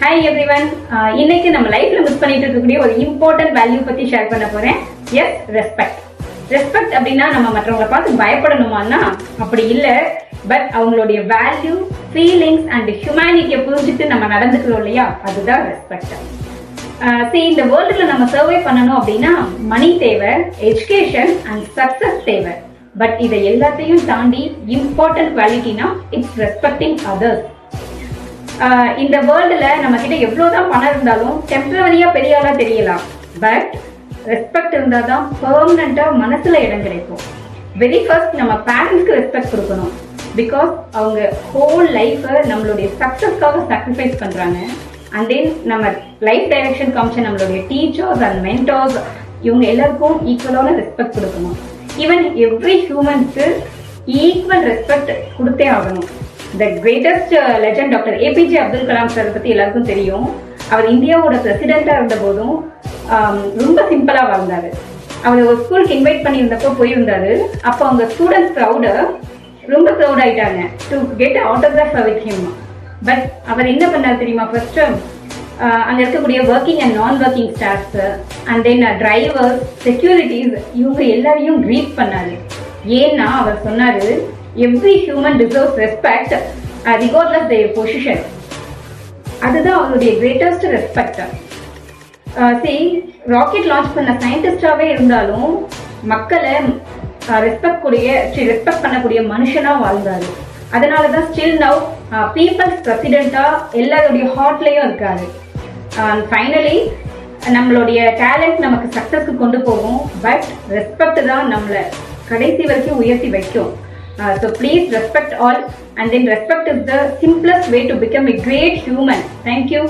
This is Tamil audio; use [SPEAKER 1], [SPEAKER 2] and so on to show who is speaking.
[SPEAKER 1] Hi everyone. இன்னைக்கு நம்ம லைஃப்ல மிஸ் பண்ணிட்டு இருக்கக்கூடிய ஒரு இம்பார்ட்டன்ட் வேல்யூ பத்தி ஷேர் பண்ண போறேன். S, respect. ரெஸ்பெக்ட் அப்படின்னா நம்ம மற்றவங்களை பார்த்து பயப்படணுமான்னா அப்படி இல்லை. பட் அவங்களுடைய வேல்யூ, ஃபீலிங்ஸ் அண்ட் ஹியூமனிட்டியை புரிஞ்சுட்டு நம்ம நடந்துக்கிறோம் இல்லையா, அதுதான் ரெஸ்பெக்ட். இந்த வேர்ல்டுல நம்ம சர்வே பண்ணணும் அப்படின்னா மணி தேவை, எஜுகேஷன் அண்ட் சக்சஸ் தேவை. பட் இதை எல்லாத்தையும் தாண்டி இம்பார்ட்டன்ட் குவாலிட்டினா இட்ஸ் ரெஸ்பெக்டிங் அதர்ஸ். இந்த வேர்ல்டுல நம்ம கிட்ட எவ்வளவுதான் பணம் இருந்தாலும் டெம்பரவரியா பெரிய ஆளா தெரியலாம். பட் ரெஸ்பெக்ட் இருந்தாதான் பெர்மனண்டா மனசுல இடம் கிடைக்கும். வெரி ஃபர்ஸ்ட் நம்ம பேரண்ட்ஸ்க்கு ரெஸ்பெக்ட் கொடுக்கணும். பிகாஸ் அவங்க ஹோல் லைஃப் நம்மளுடைய சக்சஸ்க்காக சாக்ரிஃபைஸ் பண்றாங்க. அண்ட் தென் நம்ம லைஃப் டைரக்ஷன் காமிச்ச நம்மளுடைய டீச்சர்ஸ் அண்ட் மென்டர்ஸ், இவங்க எல்லாருக்கும் ஈக்குவலான ரெஸ்பெக்ட் கொடுக்கணும். ஈவன் எவ்ரி ஹியூமன்ஸ்க்கு ஈக்குவல் ரெஸ்பெக்ட் கொடுத்தே ஆகணும். The greatest legend doctor APJ Abdul Kalam sir பத்தி எல்லாருக்கும் தெரியும். அவர் இந்தியாவோட பிரசிடென்டா இருந்த போதும் ரொம்ப சிம்பிளா வாழ்ந்தாரு. அவர் ஒரு ஸ்கூலுக்கு இன்வைட் பண்ணியிருந்தப்போ போயிருந்தாரு. அப்போ அவங்க ஸ்டூடெண்ட்ஸ் ரொம்ப ப்ரௌட் ஆயிட்டாங்க to get autograph with him. But அவர் என்ன பண்ணாரு தெரியுமா? ஃபர்ஸ்ட் அங்க இருக்கக்கூடிய working and non working staffs and then drivers, securities, இவங்க எல்லாரையும் கிரீட் பண்ணாரு. ஏன்னா அவர் சொன்னாரு, every human deserves respect regardless their position. அதுதான் அவருடைய greatest respect. ராக்கெட் லான்ச் பண்ண சயின்டிஸ்டாவே இருந்தாலும் மக்களை ரெஸ்பெக்ட் பண்ணக்கூடிய மனுஷனா வாழ்ந்தாரு. அதனாலதான் ஸ்டில் நவ் பீப்புள்ஸ் பிரசிடென்டா எல்லாருடைய ஹார்ட்லயும் இருக்காரு. ஃபைனலி நம்மளுடைய டேலண்ட் நமக்கு சக்சஸ்க்கு கொண்டு போகும். பட் ரெஸ்பெக்ட் தான் நம்மளை கடைசி வரைக்கும் உயர்த்தி வைக்கும். So please respect all, and then respect is the simplest way to become a great human. Thank you.